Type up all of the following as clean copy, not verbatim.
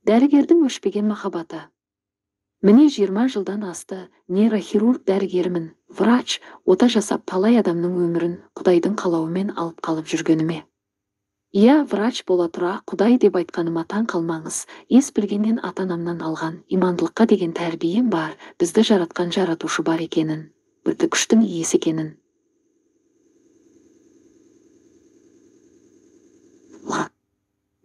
Дәрігердің өшпеген махаббаты. Міне 20 жылдан асты, нейрохирург дәрігерімін, врач, ота жасап талай адамның өмірін Құдайдың қалауымен алып қалып жүргеніме. Иә, врач бола тұра Құдай деп айтқаныма таң қалмаңыз, ес білгеннен ата-анамнан алған имандылыққа деген тәрбием бар, бізді жаратқан жаратушы бар екенін, бірді күштің иесі екенін.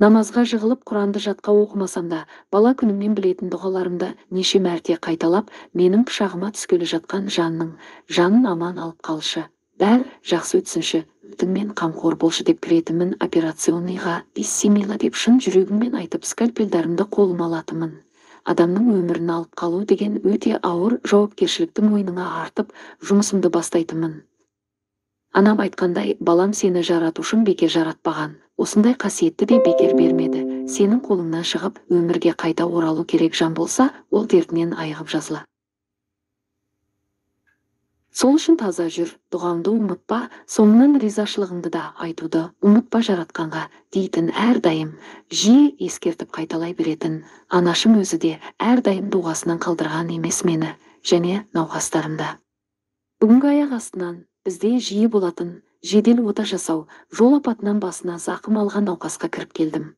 Намазға жығылып Құранды жатқа оқымасам да, бала күнімнен білетін дұғаларымды неше мәрте қайталап, менің пышағыма түскелі жатқан жанын аман алып қалшы. Бәр жақсы өтсінші, өтіңмен қамқор болшы деп кіретімін операционныйға, биссимила деп шын жүрегіммен айтып скальпельдарымды қолыма алатымын. Адамның өмірін алып қалу деген өте ауыр жауапкершіліктің мойныңа артып, жұмысымды бастайтымын. Анам айтқандай, балам, сені жаратушың бекер жаратпаған, осындай қасиетті де бекер бермеді. Сенің қолыңнан шығып, өмірге қайта оралу керек жан болса, ол дертінен айығып жазыла. Сол үшін таза жүр, дұғаңды ұмытпа, соңынан ризашылығыңды да айтуды ұмытпа жаратқанға дейтін әрдайым, жиі ескертіп қайталай беретін анашым өзі де әрдайым дұғасынан қалдырған емес мені, және науқастарымды. Бүгінгі аяқ астынан бізде жиі болатын жедел ота жасау, жол апатынан басына зақым алған науқасқа кіріп келдім.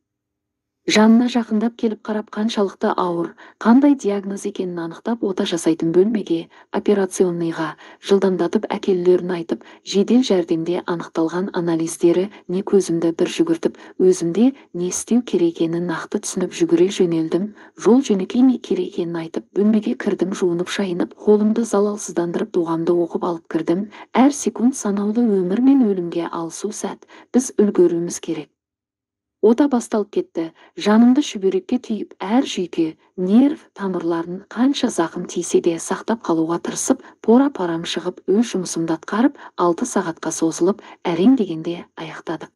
Жанына жақындап келіп қарап, қаншалықты ауыр, қандай диагноз екенін анықтап, ота жасайтын бөлмеге, операционныйға жылдамдатып әкелулерін айтып, жедел жәрдемде анықталған анализдері не көзімді бір жүгіртіп, өзімде не істеу керек екенін нақты түсініп жүгіре жөнелдім. Жол жөнекей не керек екенін айтып, бөлмеге кірдім, жуынып шайынып, қолымды залалсыздандырып дұғамды оқып алып кірдім. Әр секунд санаулы, өмір мен өлімге алысу сәт, біз үлгеруіміз керек. Ота басталып кетті, жанымды шүберекке түйіп, әр жүйке, нерв тамырларын қанша зақым тисе де сақтап қалуға тырысып, пора-парам шығып, өз жұмысымды атқарып, 6 сағатқа созылып, әрең дегенде аяқтадық.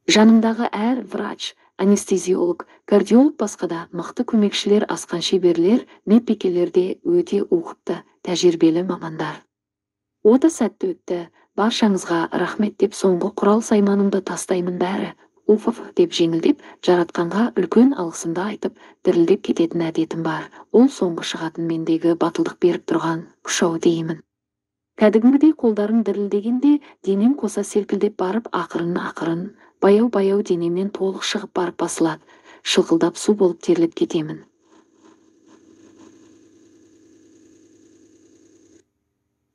Жанымдағы әр врач, анестезиолог, кардиолог, басқа да мықты көмекшілер, асқан шеберлер, медбикелер де өте оқыпты, тәжірибелі мамандар. Ота сәтті өтті. Баршаңызға рахмет деп соңғы құрал сайманымды тастаймын. Бәрі уф деп жеңілдеп, жаратқанға үлкен алғысымды айтып, дірілдеп кететін әдетім бар. Ол соңғы шығатын мендегі батылдық беріп тұрған күш-ау деймін. Кәдімгідей қолдарым дірілдегенде, денем қоса селкілдеп барып, ақырын, баяу-баяу денемнен толық шығып барып басылады. Шылқылдап су болып терлеп кетемін.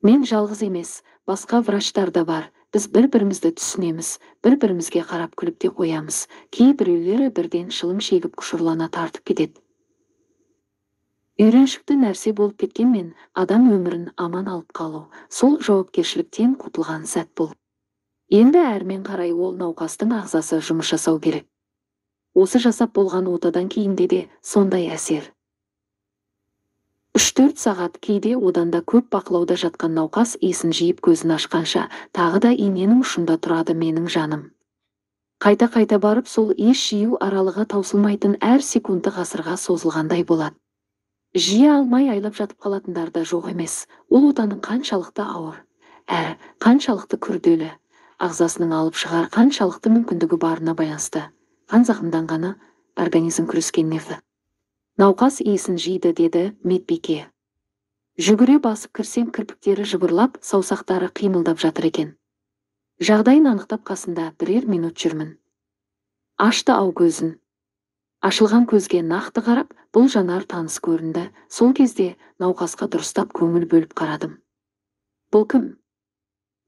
Мен жалғыз емес, басқа врачтар да бар. Біз бір-бірімізді түсінеміз, бір-бірімізге қарап күліп те қоямыз. Кейбіреулері бірден шылым шегіп құшырлана тартып кетеді. Үйреншікті нәрсе болып кеткенмен, адам өмірін аман алып қалу, сол жауапкершіліктен құтылған сәт бұл. Енді әрмен қарай ол науқастың ағзасы жұмыс жасау керек. Осы жасап болған отадан кейінде де сондай әсер. 3-4 сағат, кейде одан да көп бақылауда жатқан науқас есін жиып көзін ашқанша, тағы да иненің ұшында тұрады менің жаным. Қайта-қайта барып, сол еш жию аралығы таусылмайтын әр секунды ғасырға созылғандай болады. Жиі алмай айлап жатып қалатындар да жоқ емес. Ол отаның қаншалықты ауыр, әрі қаншалықты күрделі, ағзасының алып шығар қаншалықты мүмкіндігі барына байланысты. Қан зақымданғаны, организм күрескен нефті. Науқас есін жиды, деді медбике. Жүгіре басып кірсем, кірпіктері жыбырлап, саусақтары қимылдап жатыр екен. Жағдайын анықтап қасында бірер минут жүрмін. Ашты ау көзін. Ашылған көзге нақты қарап, бұл жанар таныс көрінді. Сол кезде науқасқа дұрыстап көңіл бөліп қарадым. Бұл кім?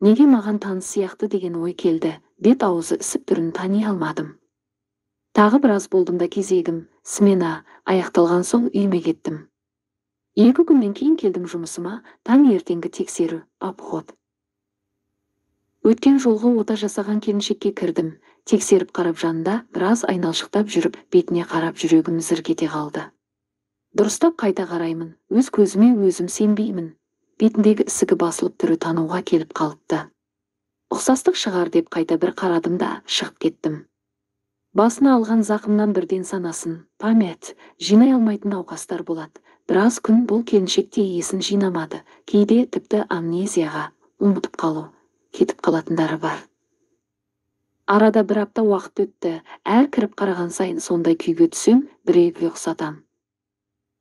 Неге маған таныс сияқты деген ой келді. Бет аузы ісіп, түрін тани алмадым. Тағы біраз болдым да кезегім, смена аяқталған соң үйіме кеттім. 2 күннен кейін келдім жұмысыма, таң ертеңгі тексеру, обход. Өткен жолғы ота жасаған келіншекке кірдім, тексеріп қарап жанында біраз айналшықтап жүріп, бетіне қарап жүрегім зір кете қалды. Дұрыстап қайта қараймын, өз көзіме өзім сенбеймін. Бетіндегі ісігі басылып, түрі тануға келіп қалыпты. Ұқсастық шығар деп қайта бір қарадым да шығып кеттім. Басына алған зақымнан бірден санасын, память жинай алмайтын науқастар болады. Біраз күн бұл келіншекте есін жинамады, кейде тіпті амнезияға, ұмытып қалу, кетіп қалатындары бар. Арада бір апта уақыт өтті. Әр кіріп қараған сайын сондай күйге түсем, бір-екі ұйықтатам.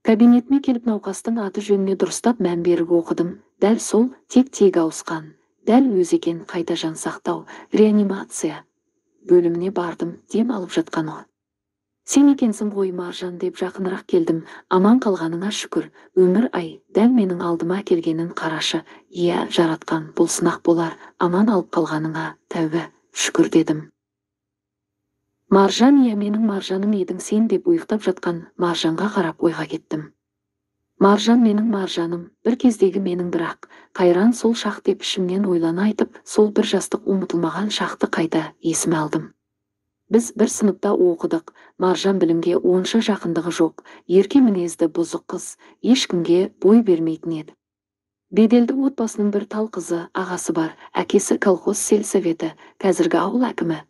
Кабинетіме келіп науқастың аты жөніне дұрыстап мән беріп оқыдым. Дәл сол, тек ауысқан. Дәл өзі екен, қайта жан сақтау, реанимация бөліміне бардым, дем алып жатқан о. Сен екенсің ғой Маржан деп жақынырақ келдім. Аман қалғаныңа шүкір. Өмір ай, дәл менің алдыма келгенін қарашы. Иә, жаратқан, бұл сынақ болар. Аман алып қалғаныңа тәубе, шүкір дедім. Маржан, иә менің Маржаным едің сен деп ұйықтап жатқан Маржанға қарап ойға кеттім. Маржан менің Маржаным, бір кездегі менің бірақ, қайран сол шақ деп ішімнен ойлана айтып, сол бір жастық ұмытылмаған шақты қайта есіме алдым. Біз бір сыныпта оқыдық. Маржан білімге онша жақындығы жоқ, ерке мінезді бұзық қыз, ешкімге бой бермейтін еді. Беделді отбасының бір тал қызы, ағасы бар, әкесі колхоз сельсоветі, қазіргі ауыл әкімі.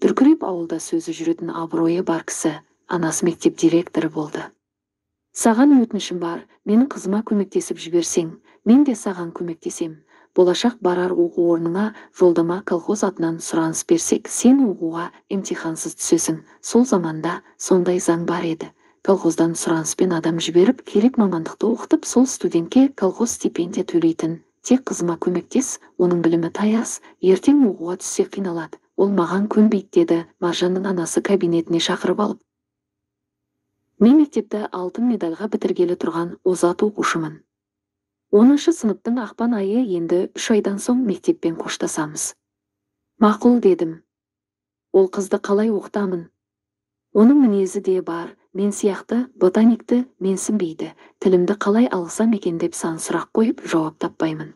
Дүркіреп ауылда сөзі жүретін абыройы бар кісі, анасы мектеп директоры болды. Саған өтінішім бар, менің қызыма көмектесіп жіберсең, мен де саған көмектесем. Болашақ барар оқу орныңа жолдама колхоз атынан сұраныс берсек, сен оқуға емтихансыз түсесің. Сол заманда сондай заң бар еді. Колхоздан сұраныспен адам жіберіп, керек мамандықты оқытып, сол студентке колхоз стипендия төлейтін. Тек қызыма көмектес, оның білімі таяз, ертең оқуға түссе қиналады. Ол маған көнбейді деді Маржанның анасы кабинетіне шақырып алып. Мен мектепті алтын медальға бітіргелі тұрған озат оқушымын. 10-шы сыныптың ақпан айы, енді 3 айдан соң мектеппен қоштасамыз. Мақұл дедім. Ол қызды қалай оқытамын? Оның мінезі де бар, мен сияқты ботаникті менсінбейді. Тілімді қалай алсам екен деп сан сұрақ қойып, жауап таппаймын.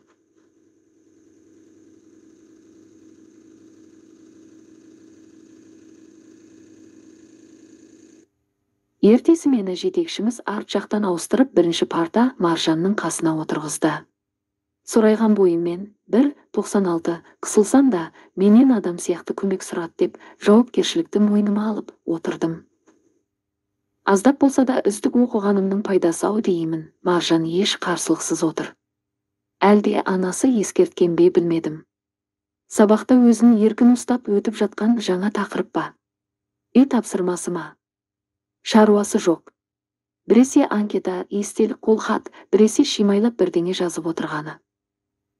Ертесі мені жетекшіміз арт жақтан ауыстырып, бірінші парта Маржанның қасына отырғызды. Сұрайған бойыммен 1,96 қысылсам да, менен адам сияқты көмек сұрат деп, жауапкершілікті мойныма алып отырдым. Аздап болса да үздік оқығанымның пайдасы ау деймін. Маржан еш қарсылықсыз отыр. Әлде анасы ескерткен бе білмедім. Сабақта өзін еркін ұстап өтіп жатқан жаңа тақырып ба? Үй тапсырмасы ма? Шаруасы жоқ. Біресе анкета, естелік қолхат, біресе шимайлап бірдеңе жазып отырғаны.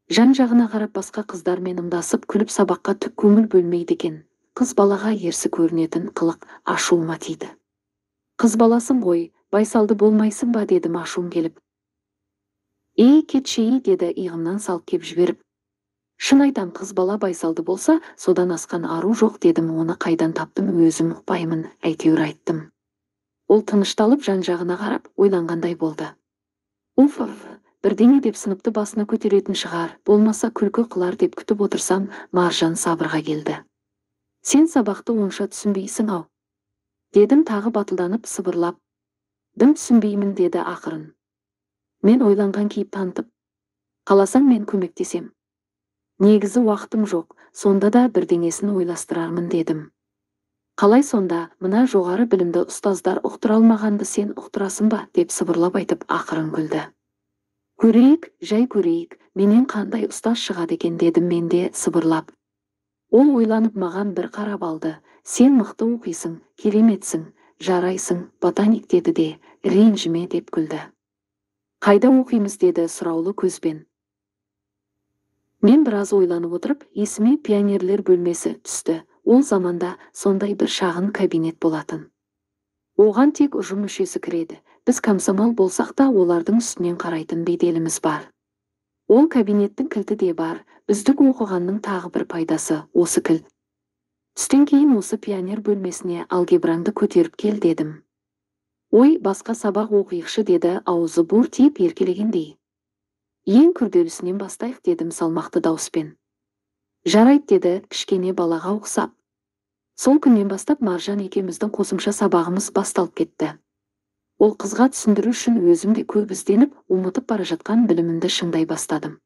Жан-жағына қарап басқа қыздармен ымдасып күліп сабаққа түк көңіл бөлмейді екен. Қыз балаға ерсі көрінетін қылық ашуыма тиді. Қыз баласың ғой, байсалды болмайсың ба дедім ашуым келіп. Кетшей деді иығымнан салып кеп жіберіп. Шын айтам, қыз бала байсалды болса, содан асқан ару жоқ дедім. Оны қайдан таптым өзім ұқпаймын, әйтеуір айттым. Ол тынышталып жан-жағына қарап ойланғандай болды. Бірдеңе деп сыныпты басына көтеретін шығар, болмаса күлкі қылар деп күтіп отырсам, Маржан сабырға келді. Сен сабақты онша түсінбейсің ау, дедім тағы батылданып сыбырлап. Дым түсінбеймін деді ақырын. Мен ойланған кейіп танытып. Қаласаң мен көмектесем. Негізі уақытым жоқ, сонда да бірдеңесін ойластырармын дедім. Қалай сонда, мына жоғары білімді ұстаздар ұқтыра алмағанды сен ұқтырасың ба деп сыбырлап айтып ақырын күлді. Көрейік, жай көрейік, менен қандай ұстаз шығады екен дедім мен де сыбырлап. Ол ойланып маған бір қарап алды. Сен мықты оқисың, кереметсің, жарайсың, ботаник деді де, ренжіме деп күлді. Қайда оқимыз деді сұраулы көзбен. Мен біраз ойланып отырып, есіме пионерлер бөлмесі түсті. Ол заманда сондай бір шағын кабинет болатын. Оған тек ұжым мүшесі кіреді. Біз комсомол болсақ та олардың үстінен қарайтын беделіміз бар. Ол кабинеттің кілті де бар. Үздік оқығанның тағы бір пайдасы осы кілт. Түстен кейін осы пионер бөлмесіне алгебраңды көтеріп кел дедім. Ой, басқа сабақ оқиықшы деді аузы бур тиіп еркелегендей. Ең күрделісінен бастайық дедім салмақты дауыспен. Жарайды деді кішкене балаға ұқсап. Сол күннен бастап Маржан екеуміздің қосымша сабағымыз басталып кетті. Ол қызға түсіндіру үшін өзім де көп ізденіп, ұмытып бара жатқан білімімді шыңдай бастадым.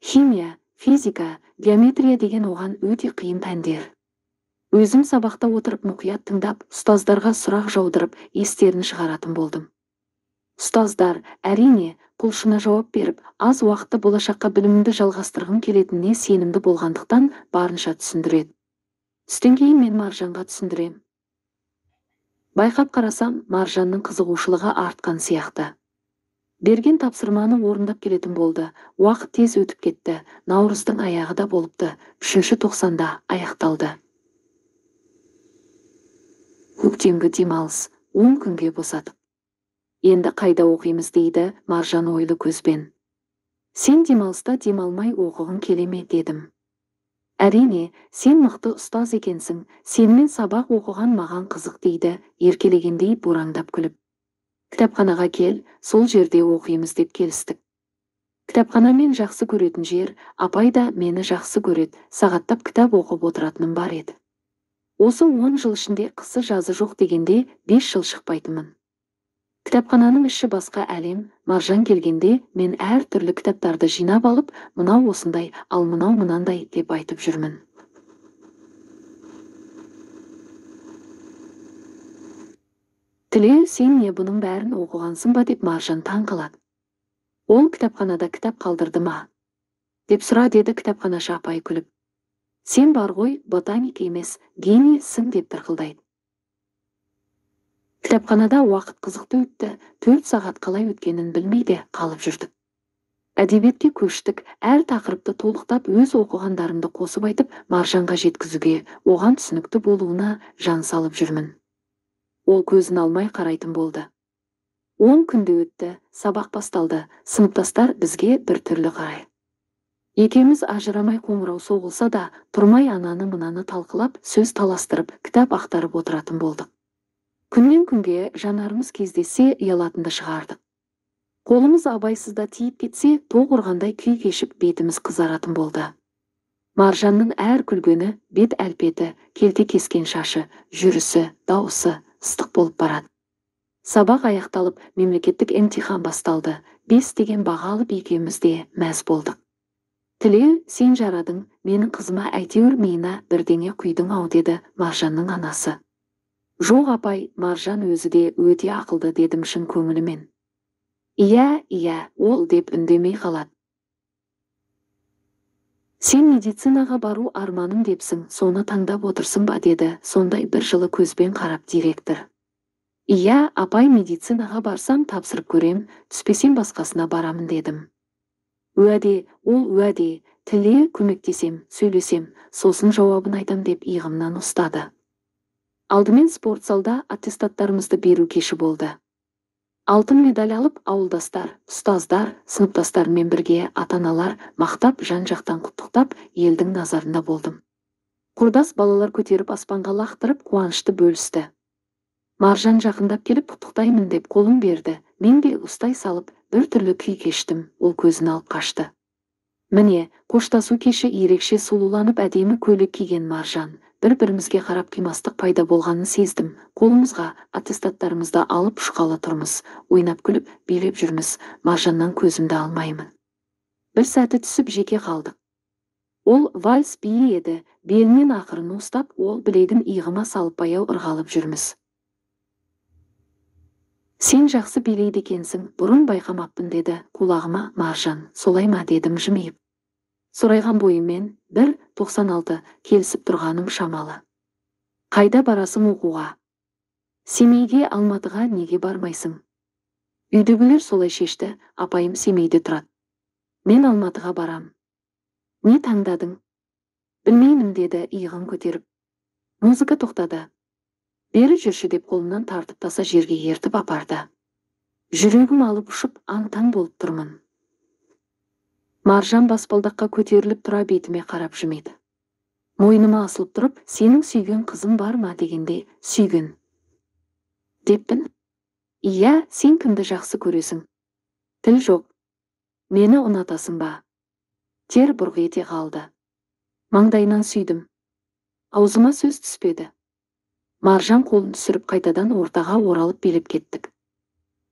Химия, физика, геометрия деген оған өте қиын пәндер. Өзім сабақта отырып мұқият тыңдап, ұстаздарға сұрақ жаудырып, естерін шығаратын болдым. Ұстаздар, әрине, құлшына жауап беріп, аз уақытта болашаққа білімімді жалғастырғым келетініне сенімді болғандықтан барынша түсіндіреді. Түстен кейін мен Маржанға түсіндірем. Байқап қарасам, Маржанның қызығушылығы артқан сияқты. Берген тапсырманы орындап келетін болды. Уақыт тез өтіп кетті. Наурыздың аяғы да болыпты. 3-ші тоқсанда аяқталды. Көктемгі демалыс 10 күнге босадық. Енді қайда оқимыз дейді Маржан ойлы көзбен. Сен демалыста демалмай оқығың келе ме дедім. Әрине, сен мықты ұстаз екенсің. Сенімен сабақ оқыған маған қызық дейді, еркелегендей бураңдап күліп. Кітапханаға кел, сол жерде оқимыз деп келістік. Кітапхана мен жақсы көретін жер, апай да мені жақсы көреді, сағаттап кітап оқып отыратыным бар еді. Осы 10 жыл ішінде қысы жазы жоқ дегенде 5 жыл шықпайтынмын. Кітапхананың іші басқа әлем. Маржан келгенде мен әр түрлі кітаптарды жинап алып, мынау осындай, ал мынау мынандай деп айтып жүрмін. Тіле, сен не бұның бәрін оқығансың ба деп Маржан таң қалады. Ол кітапханада кітап қалдырды ма? Деп сұра деді кітапханашы апай күліп. Сен бар ғой, ботаник емес, генийсің деп тырқылдайды. Кітапханада уақыт қызықты өтті, 4 сағат қалай өткенін білмейді қалып жүрдік. Әдебиетке көштік, әр тақырыпты толықтап өз оқығандарымды қосып айтып, Маржанға жеткізуге, оған түсінікті болуына жан салып жүрмін. Ол көзін алмай қарайтын болды. 10 күнде өтті, сабақ басталды, сыныптастар бізге бір түрлі қарай. Екеуміз ажырамай қоңырау соғылса да, тұрмай ананы мынаны талқылап, сөз таластырып, кітап ақтарып отыратын болдық. Күннен күнге жанарымыз кездессе ұялатынды шығардық. Қолымыз абайсызда тиіп кетсе, тоқ ұрғандай күй кешіп бетіміз қызаратын болды. Маржанның әр күлгені, бет әлпеті, келте кескен шашы, жүрісі, дауысы ыстық болып барады. Сабақ аяқталып, мемлекеттік емтихан басталды. 5 деген баға алып екеуміз де мәз болдық. Тіле, сен жарадың, менің қызыма әйтеуір миына бірдеңе құйдың ау деді Маржанның анасы. Жоқ апай, Маржан өзі де өте ақылды дедім шын көңілімен. Иә, ол деп үндемей қалады. Сен медицинаға бару арманым депсің, соны таңдап отырсың ба деді, сондай бір жылы көзбен қарап директор. Иә, апай, медицинаға барсам тапсырып көрем, түспесем басқасына барамын дедім. Уәде, ол уәде, тіле көмектесем, сөйлесем, сосын жауабын айтам деп иығымнан ұстады. Алдымен спорт залда аттестаттарымызды беру кеші болды. Алтын медаль алып, ауылдастар, ұстаздар, сыныптастармен бірге ата-аналар мақтап, жан-жақтан құттықтап, елдің назарында болдым. Құрдас балалар көтеріп аспанға лақтырып, қуанышты бөлісті. Маржан жақындап келіп құттықтаймын деп қолын берді. Мен де ұстай салып, бір түрлі күй кештім, ол көзін алып қашты. Міне, қоштасу кеші ерекше сұлуланып әдемі көйлек киген Маржан. Бір-бірімізге қарап қимастық пайда болғанын сездім. Қолымызға аттестаттарымызды алып шұқалы тұрмыз. Ойнап күліп, билеп жүрміз. Маржаннан көзімді алмаймын. Бір сәті түсіп жеке қалдық. Ол вальс биі еді. Белінен ақырын ұстап, ол білегін иығыма салып баяу ырғалып жүрміз. Сен жақсы билейді екенсің, бұрын байқамаппын деді құлағыма Маржан. Солай ма дедім жымиып. Сұрайған бойымен 1.96 келісіп тұрғаным шамалы. Қайда барасың оқуға? Семейге, Алматыға неге бармайсың? Үйдегілер солай шешті, апайым Семейде тұрады. Мен Алматыға барам. Не таңдадың? Білмеймін деді иығын көтеріп. Музыка тоқтады. Бері жүрші деп қолынан тартып таса жерге ертіп апарды. Жүрегім алып ұшып, аң-таң болып тұрмын. Маржан баспалдаққа көтеріліп тұра бетіме қарап жымиды. Мойныма асылып тұрып, сенің сүйген қызың бар ма дегенде, сүйген. Деппін. Иә, сен кімді жақсы көресің? Тіл жоқ. Мені ұнатасың ба? Тер бұрқ ете қалды. Маңдайынан сүйдім. Аузыма сөз түспеді. Маржан қолын түсіріп қайтадан ортаға оралып билеп кеттік.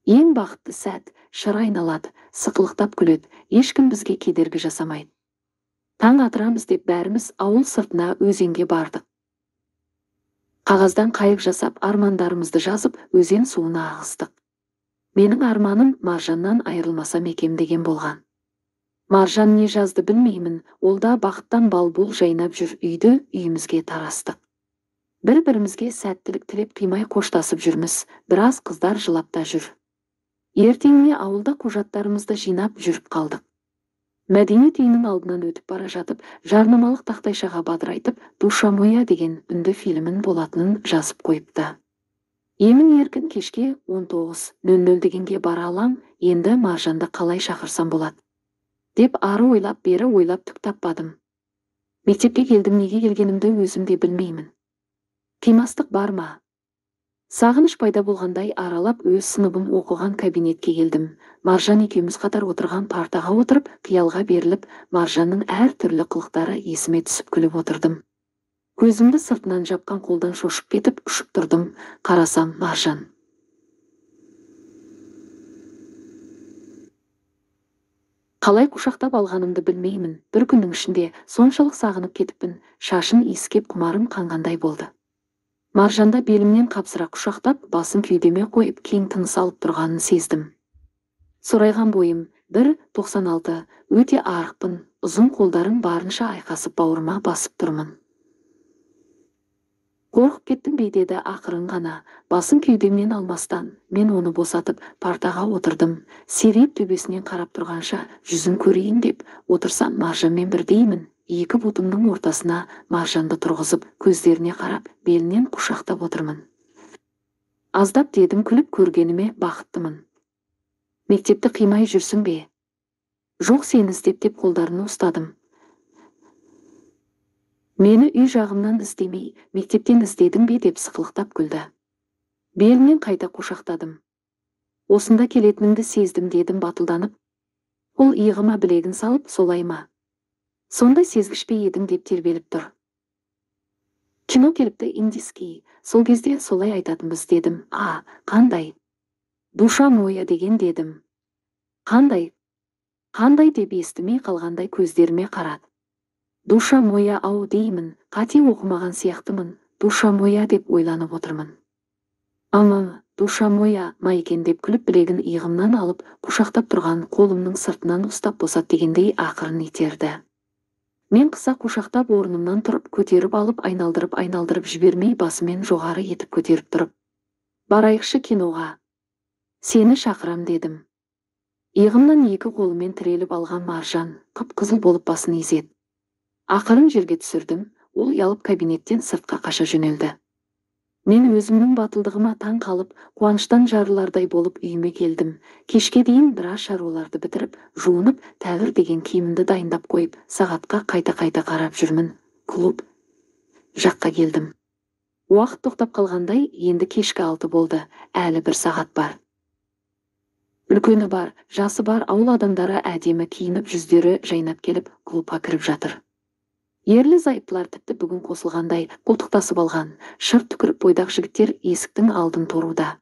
Ең бақытты сәт, шыр айналады, сықылықтап күледі, ешкім бізге кедергі жасамайды. Таң атырамыз деп бәріміз ауыл сыртына өзенге бардық. Қағаздан қайық жасап, армандарымызды жазып, өзен суына ағыстық. Менің арманым Маржаннан айырылмасам екем деген болған. Маржан не жазды білмеймін, ол да бақыттан бал-бұл жайнап жүр, үйді үйімізге тарастық. Bir-birimizге сәттілік тілеп қимай қоштасып жүрміз. Біраз қыздар жылап та жүр. Ертеңіне ауылда құжаттарымызды жинап жүріп қалдық. Мәдениет үйінің алдынан өтіп бара жатып, жарнамалық тақтайшаға бадырайтып, «Душа моя» деген үнді фильмін болатынын жазып қойыпты. Емін-еркін кешке 19:00 дегенге бара алам, енді Маржанды қалай шақырсам болады? Деп ары ойлап, бері ойлап түк таппадым. Мектепке келдім, неге келгенімді өзім де білмеймін. Қимастық бар ма? Сағыныш пайда болғандай аралап өз сыныбым оқыған кабинетке келдім. Маржан екеуміз қатар отырған партаға отырып, қиялға беріліп, Маржанның әр түрлі қылықтары есіме түсіп күліп отырдым. Көзімді сыртынан жапқан қолдан шошып кетіп, ұшып тұрдым. Қарасам, Маржан. Қалай құшақтап алғанымды білмеймін. Бір күннің ішінде соншалық сағынып кетіппін, шашын иіскеп құмарым қанғандай болды. Маржанда белімнен қапсыра құшақтап, басын кеудеме қойып, кең тыныс алып тұрғанын сездім. Сорайған бойым 1,96, өте арықпын, ұзын қолдарым барынша айқасып бауырыма басып тұрмын. Қорқып кеттім бе деді ақырын ғана, басын кеудемнен алмастан. Мен оны босатып, партаға отырдым. Серейіп төбесінен қарап тұрғанша, жүзін көрейін деп отырсам, Маржанмен бірдеймін. Екі бұтымның ортасына Маржанды тұрғызып, көздеріне қарап, белінен құшақтап отырмын. Аздап дедім күліп, көргеніме бақыттымын. Мектепті қимай жүрсің бе? Жоқ, сені іздеп деп қолдарını ұстадым. Мені үй жағымнан іздемей, мектептен іздедің бе деп сықылықтап күлді. Белінен қайта құшақтадым. Осында келетініңді сездім дедім батылданып. Ол иығыма білегін салып, солай ма? Сондай сезгіш пе едің деп тербеліп тұр. Кино келіпті, индийский. Сол кезде солай айтатынбыз дедім. Қандай? Душа моя деген дедім. Қандай? Қандай деп естімей қалғандай көздеріме қарады. Душа моя ау деймін, қате оқымаған сияқтымын. Душа моя деп ойланып отырмын. Душа моя ма екен деп күліп білегін иығымнан алып, құшақтап тұрған қолымның сыртынан ұстап босат дегендей ақырын итерді. Мен қыса құшақтап орнымнан тұрып, көтеріп алып, айналдырып жібермей басымен жоғары етіп көтеріп тұрып. Барайықшы киноға. Сені шақырам дедім. Иығымнан екі қолымен тіреліп алған Маржан, қып-қызыл болып басын изеді. Ақырын жерге түсірдім, ол ұялып кабинеттен сыртқа қаша жөнелді. Мен өзімнің батылдығыма таң қалып, қуаныштан жарылардай болып үйіме келдім. Кешке дейін біраз шаруаларды бітіріп, жуынып, тәуір деген киімімді дайындап қойып, сағатқа қайта қарап жүрмін. Клуб жаққа келдім. Уақыт тоқтап қалғандай, енді кешкі 6 болды, әлі 1 сағат бар. Үлкені бар, жасы бар ауыл адамдары әдемі киініп, жүздері жайнап келіп, клубқа кіріп жатыр. Ерлі зайыптылар тіпті бүгін қосылғандай қолтықтасып алған, шырт түкіріп бойдақ жігіттер есіктің алдын торуда.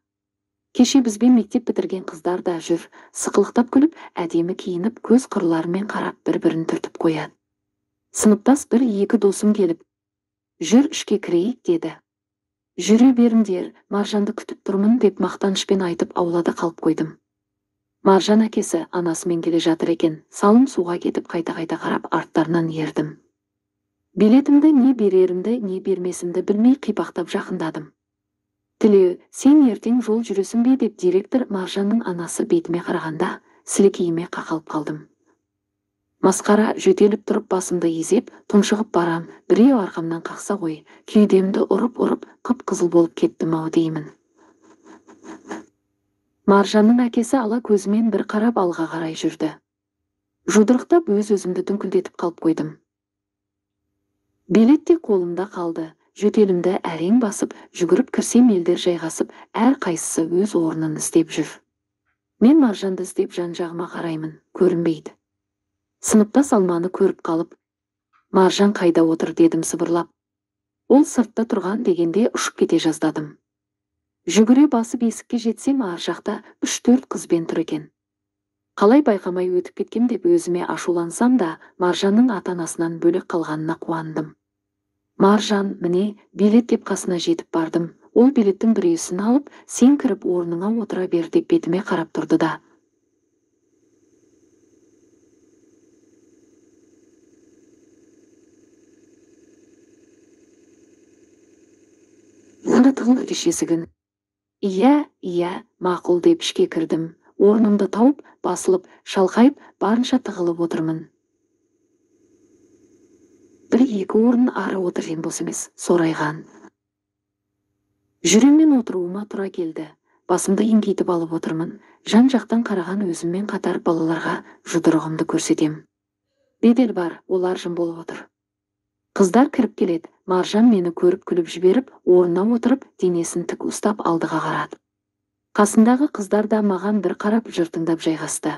Кеше бізбен мектеп бітірген қыздар да жүр, сықылықтап күліп, әдемі киініп, көз қырларымен қарап бір-бірін түртіп қояды. Сыныптас 1-2 досым келіп, жүр ішке кірейік деді. Жүре беріңдер, Маржанды күтіп тұрмын деп мақтанышпен айтып аулада қалып қойдым. Маржан әкесі анасымен келе жатыр екен, салым суға кетіп қайта қарап арттарынан ердім. Билетімді не берерімді, не бермесімді білмей қипақтап жақындадым. Тілеу, сен ертең жол жүресің бе деп директор Маржанның анасы бетіме қарағанда, сілекейіме қақалып қалдым. Масқара, жөтеліп тұрып басымды изеп, тұншығып барам, біреу арқамнан қақса ғой, кеудемді ұрып, қып-қызыл болып кеттім ау деймін. Маржанның әкесі ала көзімен бір қарап алға қарай жүрді. Жұдырықтап өз-өзімді дүңкілдетіп қалып қойдым. Билет те қолымда қалды. Жөтелімді әрең басып, жүгіріп кірсем елдер жайғасып, әр қайсысы өз орнын іздеп жүр. Мен Маржанды іздеп жан-жағыма қараймын, көрінбейді. Сыныптас Алманы көріп қалып, Маржан қайда отыр дедім сыбырлап. Ол сыртта тұрған дегенде ұшып кете жаздадым. Жүгіре басып есікке жетсем, ар жақта 3-4 қызбен тұр екен. Қалай байқамай өтіп кеткем деп өзіме ашулансам да, Маржанның ата-анасынан бөлек қалғанына қуандым. Маржан, міне, билет деп қасына жетіп бардым. Ол билеттің біреусін алып, сен кіріп орныңа отыра бер деп бетіме қарап тұрды да. Аны тығыл решесігін. Иә, мақұл деп ішке кірдім. Орнымды тауып, басылып, шалқайып, барынша тығылып отырмын. Бір-екі орын ары отырайын болса емес, сорайған. Жүреммен отыруыма тұра келді. Басымды еңкейтіп алып отырмын. Жан-жақтан қараған өзіммен қатар балаларға жұдырығымды көрсетем. Бедел бар, олар жым болып отыр. Қыздар кіріп келеді. Маржан мені көріп күліп жіберіп, орнына отырып, денесін тік ұстап алдыға қарады. Қасындағы қыздар да маған бір қарап жыртыңдап жайғасты.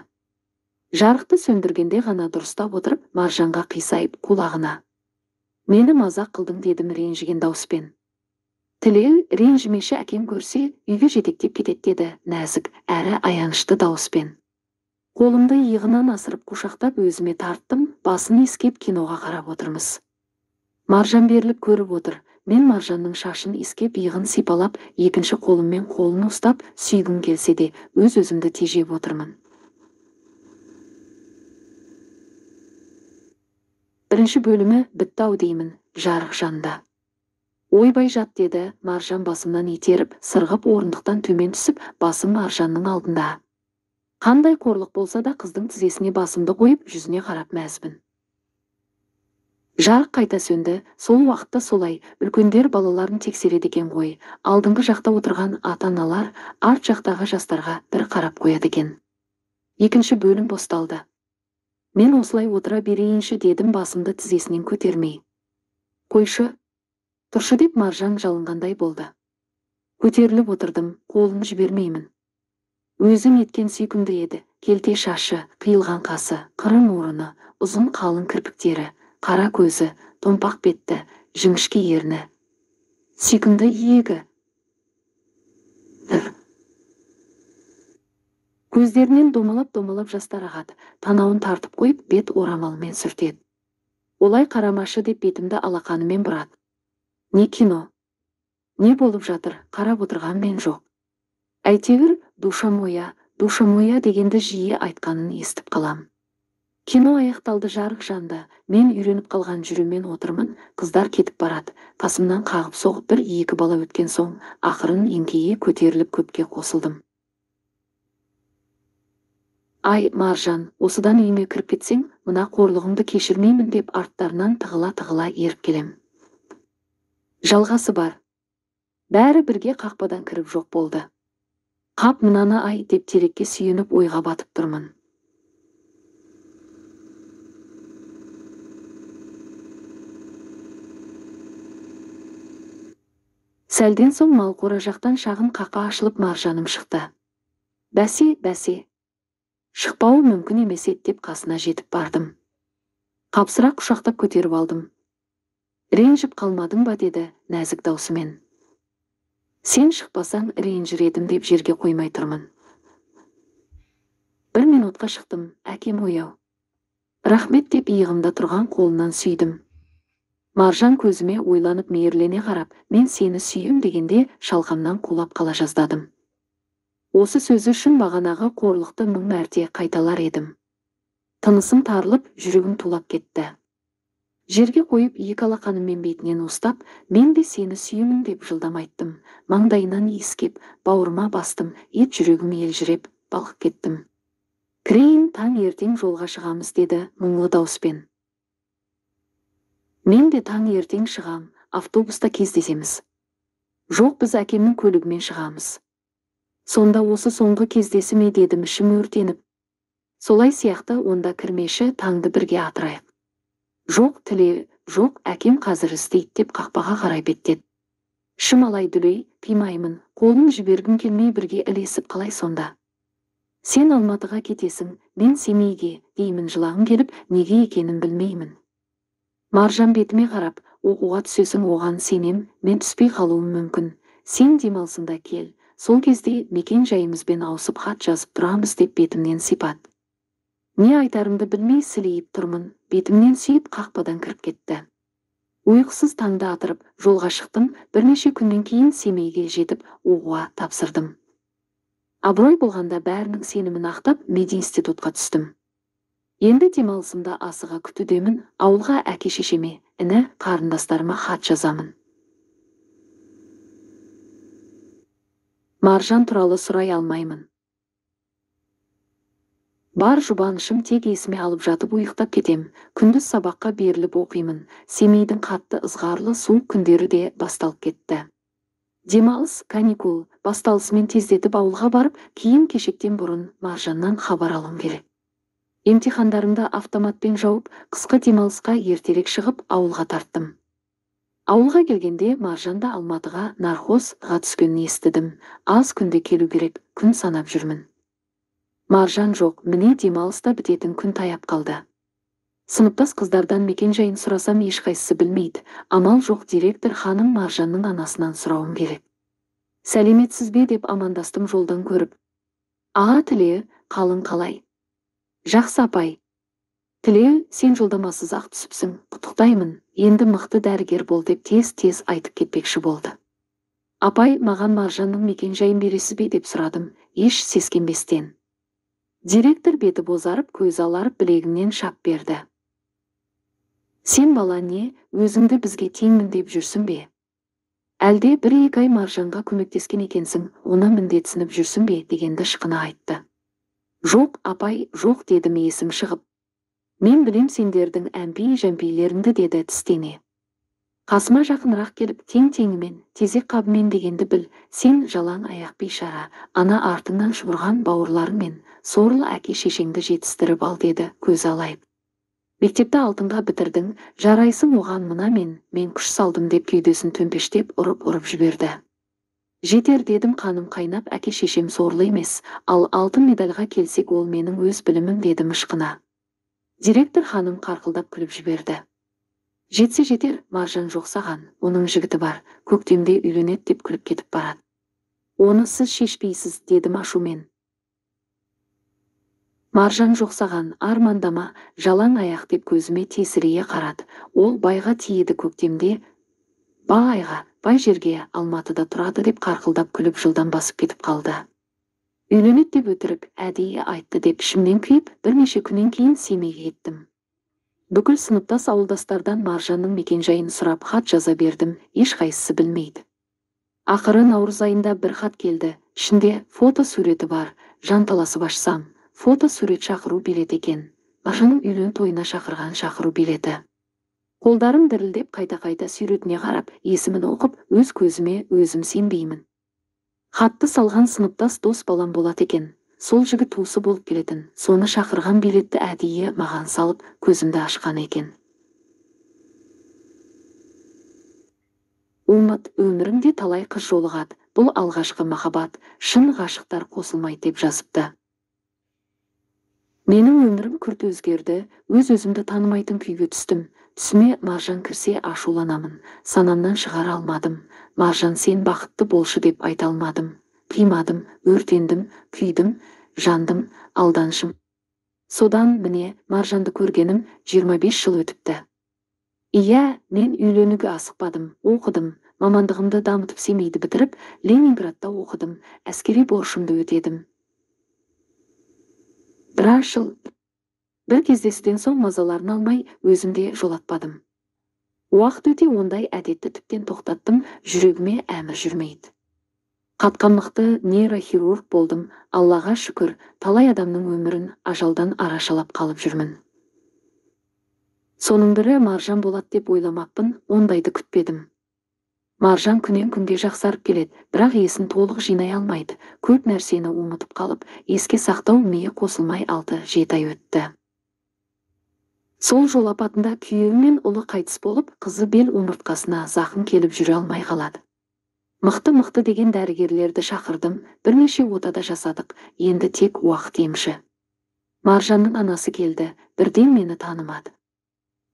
Жарықты сөндіргенде ғана дұрыстап отырып, Маржанға қисайып құлағына. Мені мазақ қылдың дедім ренжіген дауыспен. Тілеу ренжімеші әкем көрсе, үйге жетектеп кетеді деді нәзік әрі аянышты дауыспен. Қолымды иығынан асырып құшақтап өзіме тарттым, басын иіскеп киноға қарап отырмыз. Маржан беріліп көріп отыр. Мен Маржанның шашын иіскеп иығын сипалап, екінші қолыммен қолын ұстап, сүйгім келсе де, өз-өзімді тежеп отырмын. Бірінші бөлімі бітті-ау деймін, жарық жанда. Ойбай жат деді, Маржан басымнан итеріп, сырғып орындықтан төмен түсіп, басым Маржанның алдында. Қандай қорлық болса да қыздың тізесіне басымды қойып, жүзіне қарап мәзбін. Жарық қайта сөнді. Сол уақытта солай, үлкендер балаларын тексереді екен ғой. Алдыңғы жақта отырған ата-аналар арт жақтағы жастарға бір қарап қояды екен. Екінші бөлім басталды. Мен осылай отыра берейінші дедім басымды тізесінен көтермей. Қойшы, тұршы деп Маржан жалынғандай болды. Көтеріліп отырдым, қолын жібермеймін. Өзім еткен сүйкімді еді. Келте шашы, қиылған қасы, қырын орыны, ұзын қалың кірпіктері, қара көзі, томпақ бетті, жіңішке ерні. Сүйкімді иегі. Көздерінен домалап жастар ағады. Танауын тартып қойып, бет орамалмен сүртеді. Олай қарамашы деп бетімді алақанымен бұрады. Не кино? Не болып жатыр, қарап отырған мен жоқ. Әйтеуір, душа моя дегенді жиі айтқанын естіп қалам. Кино аяқталды, жарық жанды. Мен үйреніп қалған жүрумен отырмын, қыздар кетіп барады. Қасымнан қағып соғып бір-екі бала өткен соң, ақырын еңкейе көтеріліп көпке қосылдым. Ай, Маржан, осыдан үйіме кіріп кетсең, мына қорлығымды кешірмеймін деп арттарынан тығыла еріп келем. Жалғасы бар. Бәрі бірге қақпадан кіріп жоқ болды. Қап мынаны ай деп терекке сүйеніп ойға батып тұрмын. Сәлден соң Малқора жақтан шағын қақпа ашылып Маржаным шықты. Бәсе. Шықпауы мүмкін емес деп қасына жетіп бардым. Қапсыра құшақтап көтеріп алдым. Ренжіп қалмадың ба деді нәзік даусымен. Сен шықпасаң ренжір едім деп жерге қоймай тұрмын. Бір минутқа шықтым, әкем ояу. Рахмет деп иығымда тұрған қолынан сүйдім. Маржан көзіме ойланып мейірлене қарап, мен сені сүйем дегенде шалқамнан құлап қала жаздадым. Осы сөзі үшін бағанағы қорлықты мың мәрте қайталар едім. Тынысым тарылып, жүрегім тулап кетті. Жерге қойып екі алақаныммен бетінен ұстап, мен де сені сүйемін деп жылдам айттым. Маңдайынан иіскеп, бауырыма бастым, ет жүрегім елжіреп, балқып кеттім. Кірейін, таң ертең жолға шығамыз деді мұңлы дауыспен. Мен де таң ертең шығам, автобуста кездесеміз. Жоқ, біз әкемнің көлігімен шығамыз. Сонда осы соңғы кездесіме дедім ішім өртеніп. Солай сияқты онда кірмеші, таңды бірге атырайық. Жоқ, Тіле, жоқ, әкем қазір істейді деп қақпаға қарай беттеді. Ішім алай дүлей, қимаймын, қолын жібергім келмей бірге ілесіп қалай сонда. Сен Алматыға кетесің, мен Семейге, деймін жылағым келіп, неге екенін білмеймін. Маржан бетіме қарап, оқуға түсесің оған сенем, мен түспей қалуым мүмкін. Сен демалсында кел, сол кезде мекен жайымызбен ауысып хат жазып тұрамыз деп бетімнен сипат. Не айтарымды білмей сілейіп тұрмын, бетімнен сүйіп қақпадан кіріп кетті. Ұйқысыз таңда атырып, жолға шықтым, бірнеше күннен кейін Семейге жетіп, оқуға тапсырдым. Абырой болғанда бәрінің сенімін ақтап, мединститутқа түстім. Енді демалысымда асыға күтудемін, ауылға әке-шешеме, іні, қарындастарыма хат жазамын. Маржан туралы сұрай алмаймын. Бар жұбанышым тек есіме алып жатып ұйықтап кетем. Күндіз сабаққа беріліп оқимын. Семейдің қатты ызғарлы суық күндері де басталып кетті. Демалыс, каникул басталысымен тездетіп ауылға барып, киім-кешектен бұрын Маржаннан хабар алуым керек. Емтихандарымды автоматпен жауып, қысқы демалысқа ертерек шығып, ауылға тарттым. Ауылға келгенде Маржанда Алматыға нархозға түскенін естідім. Аз күнде келу керек, күн санап жүрмін. Маржан жоқ, міне демалыста бітетін күн таяп қалды. Сыныптас қыздардан мекен-жайын сұрасам ешқайсысы білмейді. Амал жоқ, директор ханым Маржанның анасынан сұрауым керек. Сәлеметсіз бе деп амандастым жолдан көріп. Аға Тілеу, қалың қалай? Жақсы апай. Тілеу, сен жолдамасыз ақ түсіпсің, құттықтаймын. Енді мықты дәрігер бол деп тез-тез айтып кетпекші болды. Апай, маған Маржанның мекен-жайын бересіз бе деп сұрадым, еш сескенбестен. Директор беті бозарып, көз аларып білегімнен шап берді. Сен бала не, өзіңді бізге теңмін деп жүрсің бе? Әлде 1-2 ай Маржанға көмектескен екенсің, оны міндетсініп жүрсің бе дегенді ышқына айтты. Жоқ, апай, жоқ дедім есім шығып. Мен білем сендердің әмпей-жәмпейлеріңді деді тістене. Қасыма жақынырақ келіп, тең-теңімен, тезек қабымен дегенді біл, сен жалаң аяқ бейшара, ана артыңнан шұбырған бауырларыңмен, сорлы әке-шешеңді жетістіріп ал деді, көз алайып. Мектепті алтынға бітірдің, жарайсың оған мына мен күш салдым деп кеудесін төмпештеп ұрып жіберді. Жетер дедім, қаным қайнап, әке-шешем сорлы емес, ал алтын медальға келсек ол менің өз білімім дедім ышқына. Директор ханым қарқылдап күліп жіберді. Жетсе жетер, Маржан жоқ саған, оның жігіті бар, көктемде үйленеді деп күліп кетіп барады. Оны сіз шешпейсіз, дедім ашумен. Маржан жоқ саған, армандама, жалаң аяқ деп көзіме тесірейе қарады. Ол байға тиеді көктемде, байға, бай жерге Алматыда тұрады деп қарқылдап күліп жылдан басып кетіп қалды. Үйленеді деп өтірік, әдейі айтты деп ішімнен күйіп, бірнеше күннен кейін Семейге кеттім. Бүкіл сыныптас ауылдастардан Маржанның мекен-жайын сұрап хат жаза бердім, ешқайсысы білмейді. Ақыры наурыз айында бір хат келді, ішінде фото суреті бар, жанталасып ашсам, фото сурет шақыру билет екен. Маржанның үйлен тойына шақырған шақыру билеті. Қолдарым дірілдеп қайта-қайта суретіне қарап, есімін оқып, өз көзіме өзім сенбеймін. Хатты салған сыныптас дос балам болады екен. Сол жігіт туысы болып келетін, соны шақырған билетті әдейі маған салып, көзімді ашқан екен. Умыт, өміріңде талай қыз жолығады, бұл алғашқы махаббат, шын ғашықтар қосылмайды деп жазыпты. Менің өмірім күрт өзгерді, өз-өзімді танымайтын күйге түстім. Түсіме Маржан кірсе ашуланамын, санамнан шығара алмадым. Маржан сен бақытты болшы деп айта алмадым. Қимадым, өртендім, күйдім, жандым, алданышым. Содан міне Маржанды көргенім 25 жыл өтіпті. Ия, мен үйленуге асықпадым, оқыдым, мамандығымды дамытып Семейді бітіріп, Ленинградта оқыдым, әскери борышымды өтедім. Біраз жыл, бір кездесуден соң мазаларын алмай, өзімде жолатпадым. Уақыт өте ондай әдетті тіптен тоқтаттым, жүрегіме әмір жүрмейді. Қатқан мықты нейрохирург болдым, Аллаға шүкір, талай адамның өмірін ажалдан арашалап қалып жүрмін. Соның бірі Маржан болады деп ойламаппын, ондайды күтпедім. Маржан күнен күнге жақсарып келеді, бірақ есін толық жинай алмайды, көп нәрсені ұмытып қалып, еске сақтау миы қосылмай 6-7 ай өтті. Сол жол апатында күйеуі мен ұлы қайтыс болып, қызы бел омыртқасына зақым келіп жүре алмай қалады. Мықты деген дәрігерлерді шақырдым, бірнеше отада жасадық, енді тек уақыт емші. Маржанның анасы келді, бірден мені танымады.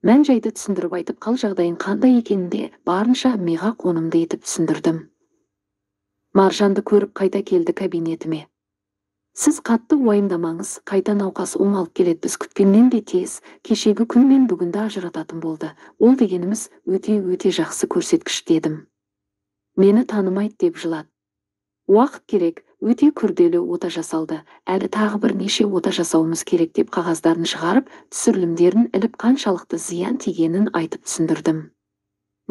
Мән жайды түсіндіріп айтып, қал жағдайын қандай екенінде барынша миға қонымды етіп түсіндірдім. Маржанды көріп қайта келді кабинетіме. Сіз қатты уайымдамаңыз, қайта науқас оңалып келеді, біз күткеннен де тез, кешегі күн мен бүгінді ажырататын болды. Ол дегеніміз өте жақсы көрсеткіш дедім. Мені танымайды деп жылады. Уақыт керек, өте күрделі ота жасалды, әлі тағы бірнеше ота жасауымыз керек деп қағаздарын шығарып, түсірілімдерін іліп қаншалықты зиян тигенін айтып түсіндірдім.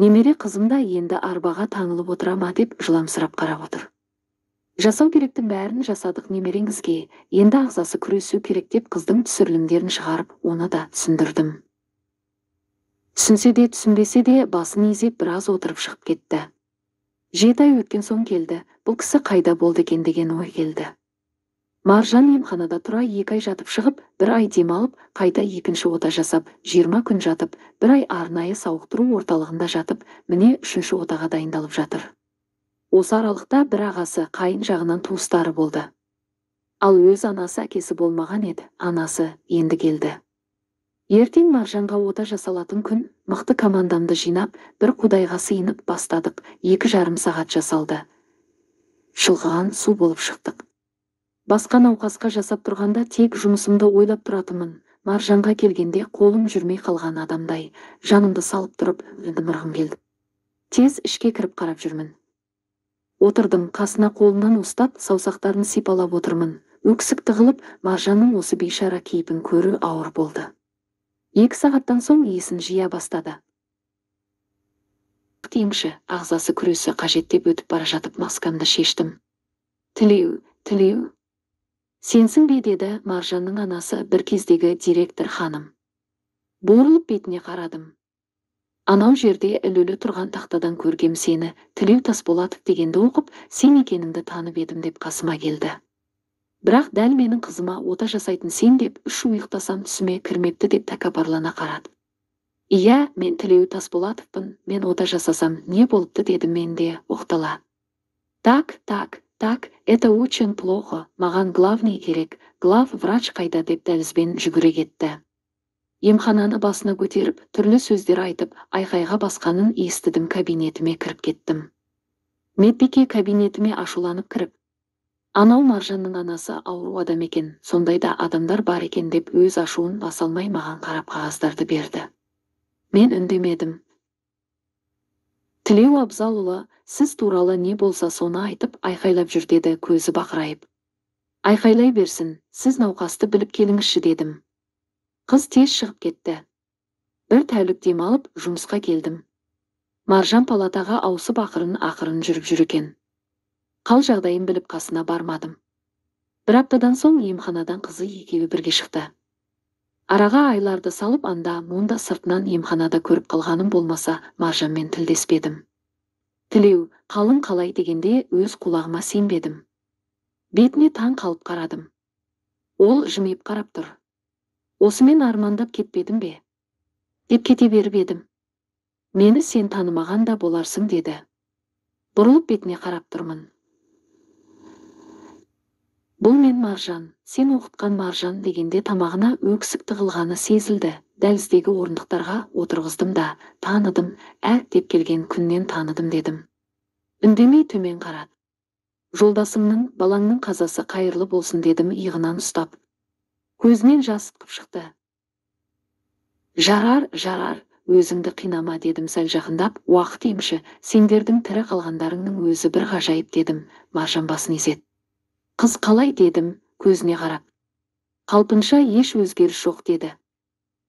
Немере қызым да енді арбаға таңылып отыра ма деп жыламсырап қарап отыр. Жасау керектің бәрін жасадық немереңізге, енді ағзасы күресу керек деп қыздың түсірілімдерін шығарып, оны да түсіндірдім. Түсінсе де түсінбесе де басын изеп біраз отырып шығып кетті. 7 ай өткен соң келді, бұл кісі қайда болды екен деген ой келді. Маржан емханада тұра 2 ай жатып шығып, 1 ай демалып, қайта екінші ота жасап, 20 күн жатып, 1 ай арнайы сауықтыру орталығында жатып, міне 3-ші отаға дайындалып жатыр. Осы аралықта бір ағасы қайын жағынан туыстары болды. Ал өз анасы әкесі болмаған еді, анасы енді келді. Ертең Маржанға ота жасалатын күн, мықты командамды жинап, бір құдайға сыйынып бастадық, 2,5 сағат жасалды. Шылғыған су болып шықтық. Басқа науқасқа жасап тұрғанда тек жұмысымды ойлап тұратынмын. Маржанға келгенде қолым жүрмей қалған адамдай, жанымды салып тұрып, ындымырғым келді. Тез ішке кіріп қарап жүрмін. Отырдым, қасына қолынан ұстап, саусақтарын сипалап отырмын. Өксік тығылып, Маржанның осы бейшара кейпін көру ауыр болды. 2 сағаттан соң есін жия бастады. Емші, ағзасы күресі қажет деп өтіп бара жатып маскамды шештім. Тілеу. Сенсің бе деді Маржанның анасы бір кездегі директор ханым. Борылып бетіне қарадым. Анау жерде ілулі тұрған тақтадан көргем сені, Тілеу Тасболатов дегенді оқып, сен екеніңді танып едім деп қасыма келді. Бірақ дәл менің қызыма ота жасайтын сен деп 3 ұйықтасам түсіме кірмепті деп тәкаппарлана қарады. Иә, мен Тілеу Тасболатовпын, мен ота жасасам не болыпты дедім мен де оқтала. Так, это очень плохо, маған главный керек, главврач қайда деп дәлізбен жүгіре кетті. Емхананы басына көтеріп, түрлі сөздер айтып, айқайға басқанын естідім, кабинетіме кіріп кеттім. Медбике кабинетіме ашуланып кіріп, анау Маржанның анасы ауру адам екен, сондай да адамдар бар екен деп өз ашуын баса алмай маған қарап қағаздарды берді. Мен үндемедім. Тілеу Абзалұлы, сіз туралы не болса соны айтып, айқайлап жүр деді көзі бақырайып. Айқайлай берсін, сіз науқасты біліп келіңізші дедім. Қыз тез шығып кетті. Бір тәулік демалып, жұмысқа келдім. Маржан палатаға ауысып ақырын жүріп жүр екен. Қал жағдайын біліп қасына бармадым. Бір аптадан соң емханадан қызы екеуі бірге шықты. Араға айларды салып анда мұнда сыртынан емханада көріп қалғаным болмаса, Маржанмен тілдеспедім. Тілеу, қалың қалай дегенде өз құлағыма сенбедім. Бетіне таң қалып қарадым. Ол жымиып қарап тұр. Осымен армандап кетпедім бе? Деп кете беріп едім. Мені сен танымаған да боларсың деді. Бұрылып бетіне қарап тұрмын. Бұл мен Маржан, сен оқытқан Маржан дегенде тамағына өксік тығылғаны сезілді. Дәліздегі орындықтарға отырғыздым да, таныдым, деп келген күннен таныдым дедім. Үндемей төмен қарады. Жолдасыңның, балаңның қазасы қайырлы болсын дедім иығынан ұстап. Көзінен жас ытқып шықты. Жарар, өзіңді қинама дедім сәл жақындап. Уақыт емші, сендердің тірі қалғандарыңның өзі бір ғажайып дедім. Маржан басын изеді. Қыз қалай дедім, көзіне қарап. Қалпынша еш өзгеріс жоқ деді.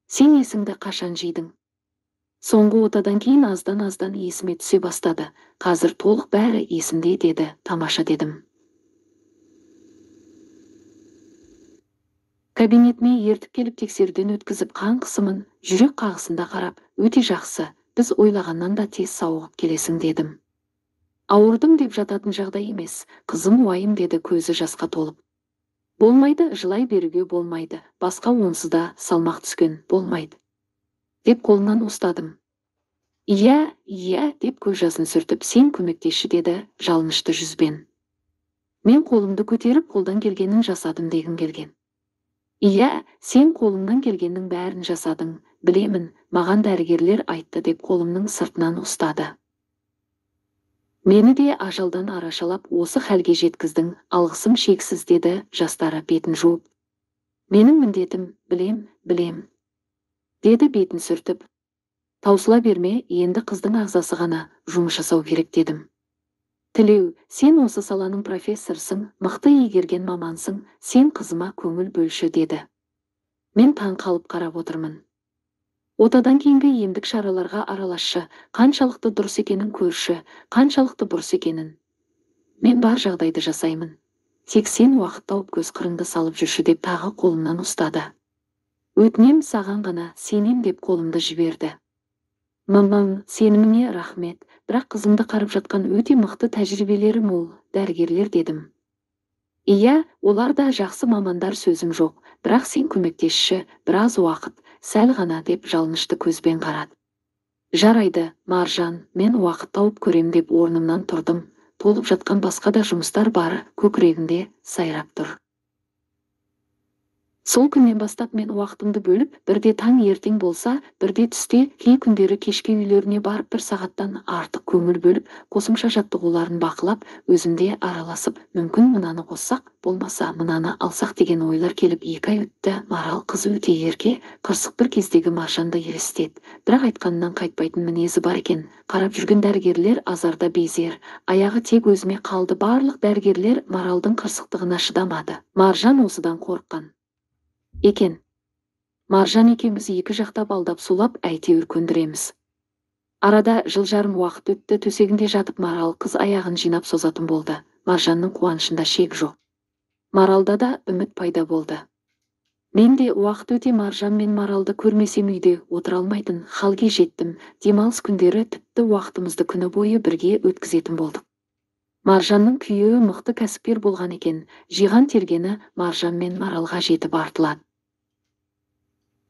Сен есіңді қашан жидың? Соңғы отадан кейін аздан есіме түсе бастады. Қазір толық бәрі есімде деді. Тамаша дедім. Кабинетіме ертіп келіп тексеруден өткізіп қан қысымын, жүрек қағысында қарап, өте жақсы, біз ойлағаннан да тез сауығып келесің дедім. Ауырдым деп жататын жағдай емес, қызым уайым деді көзі жасқа толып. Болмайды, жылай беруге болмайды, басқа онсыз да салмақ түскен болмайды. Деп қолынан ұстадым. Иә, деп көз жасын сүртіп, сен көмектесші деді жалынышты жүзбен. Мен қолымды көтеріп, қолдан келгенін жасадым дегім келген. Иә, сен қолыңнан келгеннің бәрін жасадың, білемін, маған дәрігерлер айтты деп қолымның сыртынан ұстады. Мені де ажалдан арашалап осы хәлге жеткіздің, алғысым шексіз деді жастары бетін жуып. Менің міндетім, білем. Деді бетін сүртіп. Таусыла берме, енді қыздың ағзасы ғана жұмыс жасау керек дедім. Тілеу, сен осы саланың профессорсың, мықты игерген мамансың, сен қызыма көңіл бөлші деді. Мен таң қалып қарап отырмын. Отадан кейінгі емдік шараларға араласшы, қаншалықты дұрыс екенін көрші, қаншалықты бұрыс екенін. Мен бар жағдайды жасаймын. Тек сен уақыт тауып көз қырыңды салып жүрші деп тағы қолымнан ұстады. Өтінем саған ғана, сенем деп қолымды жіберді. Мамам, сеніміңе рахмет, бірақ қызымды қарып жатқан өте мықты тәжірибелері мол дәрігерлер дедім. Иә, олар да жақсы мамандар, сөзім жоқ, бірақ сен көмектесші, біраз уақыт, сәл ғана деп жалынышты көзбен қарады. Жарайды, Маржан, мен уақыт тауып көрем деп орнымнан тұрдым. Толып жатқан басқа да жұмыстар бар, көкірегімде сайрап тұр. Сол күннен бастап мен уақытымды бөліп, бірде таң ертең болса, бірде түсте, кей күндері кешке үйлеріне барып 1 сағаттан артық көңіл бөліп, қосымша жаттығуларын бақылап, өзімде араласып, мүмкін мынаны қоссақ, болмаса мынаны алсақ деген ойлар келіп 2 ай өтті. Марал қыз өте ерке, қырсық бір кездегі Маржанды елестет. Бірақ айтқанынан қайтпайтын мінезі бар екен. Қарап жүрген дәрігерлер азарда безер. Аяғы тек өзіме қалды. Барлық дәрігерлер Маралдың қырсықтығына шыдамады. Маржан осыдан қорыққан екен. Маржан екеуміз екі жақтап алдап сулап әйтеуір көндіреміз. Арада жыл жарым уақыт өтті. Төсегінде жатып Марал қыз аяғын жинап созатын болды. Маржанның қуанышында шек жоқ. Маралда да үміт пайда болды. Мен де уақыт өте Маржан мен Маралды көрмесем үйде отыра алмайтын халге жеттім. Демалыс күндері тіпті уақытымызды күні бойы бірге өткізетін болдық. Маржанның күйеуі мықты кәсіпкер болған екен. Жиған тергені Маржан мен Маралға жетіп артылады.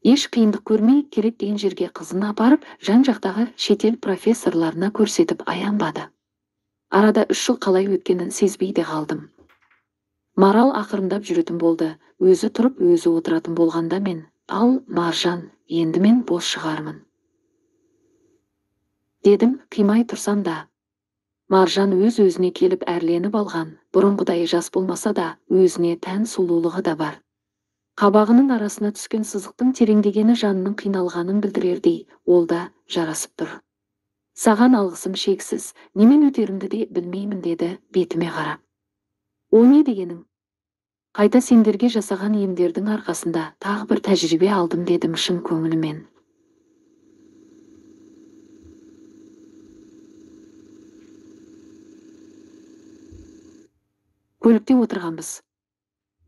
Еш қиындық көрмей, керек деген жерге қызын апарып, жан-жақтағы шетел профессорларына көрсетіп аянбады. Арада 3 жыл қалай өткенін сезбей де қалдым. Марал ақырындап жүретін болды. Өзі тұрып, өзі отыратын болғанда мен, ал Маржан, енді мен бос шығармын дедім, қимай тұрсам да. Маржан өз-өзіне келіп әрленіп алған, бұрынғыдай жас болмаса да, өзіне тән сұлулығы да бар. Қабағының арасына түскен сызықтың тереңдегені жанының қиналғанын білдірердей, ол да жарасып тұр. Саған алғысым шексіз, немен өтерімді де білмеймін деді бетіме қарап. О не дегенің? Қайта сендерге жасаған емдердің арқасында тағы бір тәжірибе алдым дедім шын көңілімен. Көлікте отырғанбыз.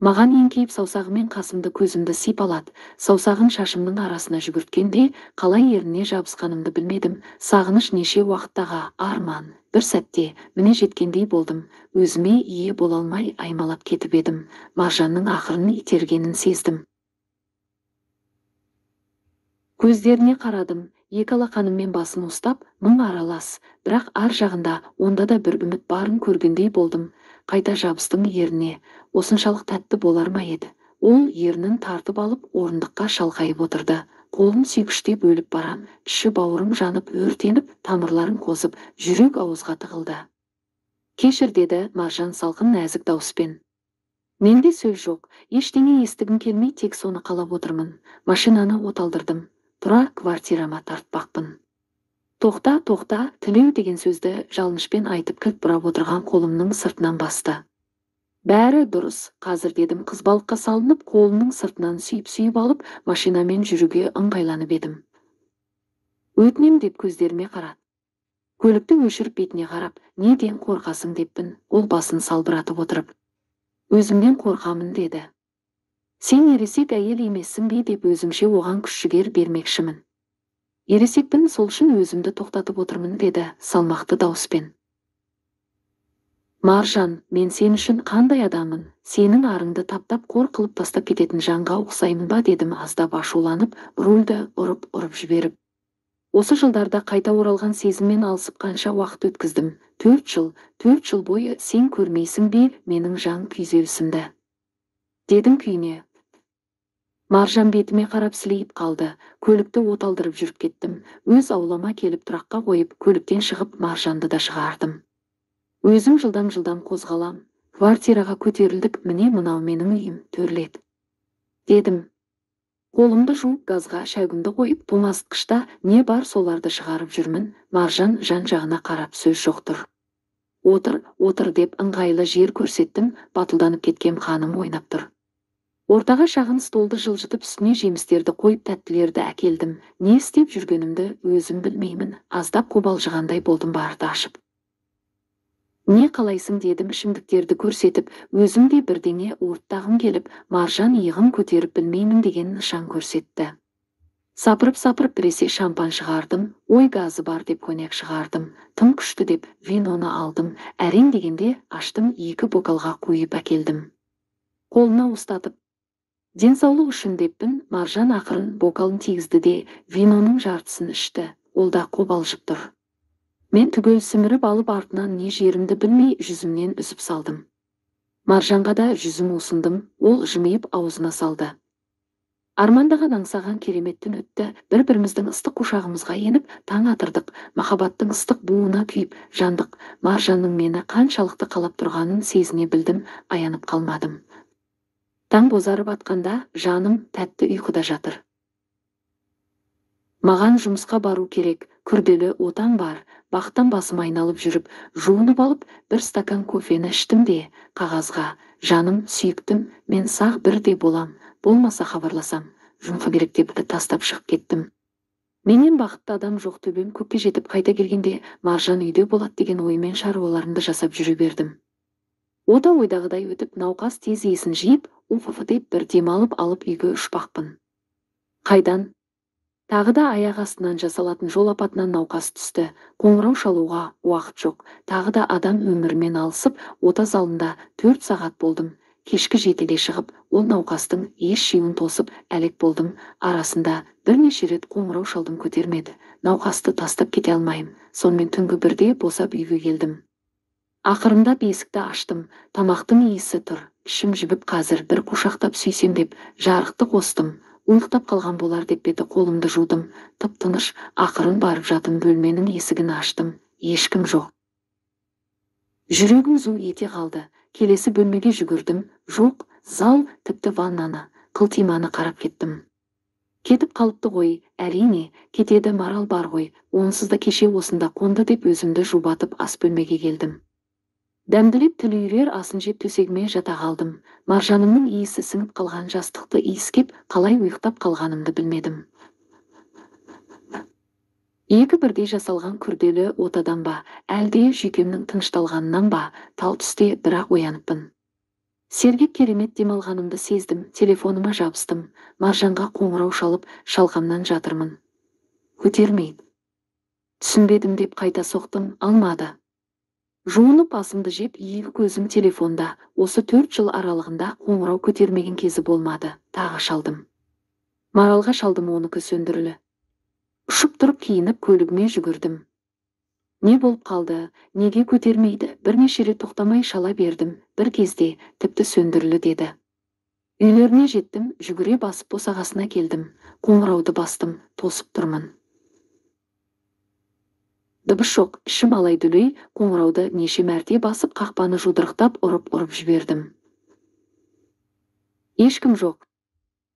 Маған еңкейіп саусағымен қасымды көзімді сипалады. Саусағын шашымның арасына жүгірткенде, қалай еріне жабысқанымды білмедім. Сағыныш неше уақыттағы арман. Бір сәтте міне жеткендей болдым. Өзіме ие бола алмай аймалап кетіп едім. Маржанның ақырын itергенін сездім. Көздеріне қарадым. Екі алақаныммен басын ұстап, мың аралас. Бірақ ар жағында онда да бір үміт барын көргендей болдым. Қайта жабыстың еріне. Осыншалық тәтті болар ма еді? Ол ернін тартып алып, орындыққа шалқайып отырды. Қолын сүйгіштеп бөліп барам. Іші бауырым жанып, өртеніп, тамырларын қозып, жүрек ауызға тығылды. Кешір деді Маржан салқын нәзік дауыспен. Менде сөз жоқ. Ештеңе естігім келмей, тек соны қалап отырмын. Машинаны оталдырдым. Тұра квартирама тартпақпын. Тоқта, тілеу деген сөзді жалынышпен айтып кілт бұрап отырған қолымның сыртынан басты. Бәрі дұрыс, қазір дедім қызбалыққа салынып, қолының сыртынан сүйіп алып, машинамен жүруге ыңғайланып едім. Өтінем деп көздеріме қарады. Көлікті өшіріп бетіне қарап, неден қорқасың деппін, ол басын салбыратып отырып. Өзімнен қорқамын деді. Сен ересек әйел емессің бе деп өзімше оған күш-жігер бермекшімін. Ересекпін, сол үшін өзімді тоқтатып отырмын деді салмақты дауыспен. Маржан, мен сен үшін қандай адамын, сенің арыңды таптап қор қылып тастап кететін жанға ұқсаймын ба дедім аздап ашуланып, рульді ұрып жіберіп. Осы жылдарда қайта оралған сезіммен алысып қанша уақыт өткіздім. 4 жыл бойы сен көрмейсің бе менің жан күйзелісімді? Дедім күйіне. Маржан бетіме қарап сілейіп қалды. Көлікті оталдырып жүріп кеттім. Өз аулама келіп тұраққа қойып, көліктен шығып Маржанды да шығардым. Өзім жылдам қозғалам. Квартираға көтерілдік, міне мынау менің үйім, төрлет. Дедім. Қолымды жуып газға шәугімді қойып, тоңазытқышта не бар соларды шығарып жүрмін. Маржан жан-жағына қарап сөз жоқ тұр. Отыр деп ыңғайлы жер көрсеттім, батылданып кеткен қаным ойнап тұр. Ортаға шағын столды жылжытып үстіне жемістерді қойып тәттілерді әкелдім. Не істеп жүргенімді өзім білмеймін. Аздап қобалжығандай болдым барды ашып. Не қалайсың дедім ішімдіктерді көрсетіп, өзім де бірдеңе уырттағым келіп, Маржан иығын көтеріп білмеймін деген нышан көрсетті. Сапырып-сапырып біресе шампан шығардым, ой газы бар деп коньяк шығардым, тым күшті деп виноны алдым, әрең дегенде аштым, 2 бокалға құйып әкелдім. Қолына ұстатып, денсаулық үшін деппін, Маржан ақырын бокалын тигізді де, виноның жартысын ішті, ол да қобалжып тұр. Мен түгел сіміріп алып артынан не жерімді білмей жүзімнен үзіп салдым. Маржанға да жүзім ұсындым, ол жымиып аузына салды. Армандаған аңсаған керемет түн өтті, бір-біріміздің ыстық құшағымызға еніп, таң атырдық, махаббаттың ыстық буына күйіп жандық. Маржанның мені қаншалықты қалап тұрғанын сезіне білдім, аянып қалмадым. Таң бозарып атқанда жаным тәтті ұйқыда жатыр. Маған жұмысқа бару керек, күрделі отан бар, бақтан басым айналып жүріп, жуынып алып, бір стакан кофені іштім де, қағазға, жаным, сүйіктім, мен сақ бірде болам, болмаса хабарласам, жұмқа керек деп тастап шығып кеттім. Менен бақытты адам жоқ, төбем көкке жетіп қайта келгенде, Маржан үйде болады деген оймен шаруаларымды жасап жүре бердім. Ода ойдағыдай өтіп, науқас тез есін жиып, уф деп бір демалып алып үйге ұшпақпын. Қайдан? Тағы да аяқ астынан жасалатын жол апатынан науқас түсті. Қоңырау шалуға уақыт жоқ. Тағы да адам өмірімен алысып, ота залында 4 сағат болдым. Кешкі 7-де шығып, ол науқастың еш жиын тосып, әлек болдым. Арасында бірнеше рет қоңырау шалдым, көтермеді. Науқасты тастап кете алмайым. Сонымен түнгі 1-де босап үйге келдім. Ақырында бесікті аштым. Тамақтың иісі тұр. Ішім жібіп, қазір бір құшақтап сүйсем деп жарықты қостым. Ұйықтап қалған болар деп беті қолымды жудым. Тып-тыныш, ақырын барып жатым, бөлменің есігін аштым. Ешкім жоқ. Жүрегім зу ете қалды. Келесі бөлмеге жүгірдім. Жоқ, зал, тіпті ваннаны, қылтиманы қарап кеттім. Кетіп қалыпты ғой, әрине, кетеді, Марал бар ғой, онсыз да кеше осында қонды деп өзімді жұбатып ас бөлмеге келдім. Дәмділеп тіл үйрер асын жеп төсегіме жата қалдым. Маржанымның иісі сіңіп қалған жастықты иіскеп, қалай ұйықтап қалғанымды білмедім. 2 бірдей жасалған күрделі отадан ба, әлде жүйкемнің тынышталғанынан ба, тал түсте бірақ ояныппын. Сергек керемет демалғанымды сездім, телефоныма жабыстым. Маржанға қоңырау шалып, шалқамнан жатырмын. Көтермейді. Түсінбедім деп қайта соқтым, алмады. Жуынып асымды жеп, екі көзім телефонда. Осы 4 жыл аралығында қоңырау көтермеген кезі болмады. Тағы шалдым. Маралға шалдым, оныкі сөндірілі. Ұшып тұрып киініп көлігіме жүгірдім. Не болып қалды, неге көтермейді? Бірнеше рет тоқтамай шала бердім. Бір кезде тіпті сөндірілі деді. Үйлеріне жеттім, жүгіре басып босағасына келдім. Қоңырауды бастым, тосып тұрмын. Дыбыс жоқ, ішім алай-дүлей, қоңырауды неше мәрте басып, қақпаны жудырықтап, ұрып жібердім. Ешкім жоқ.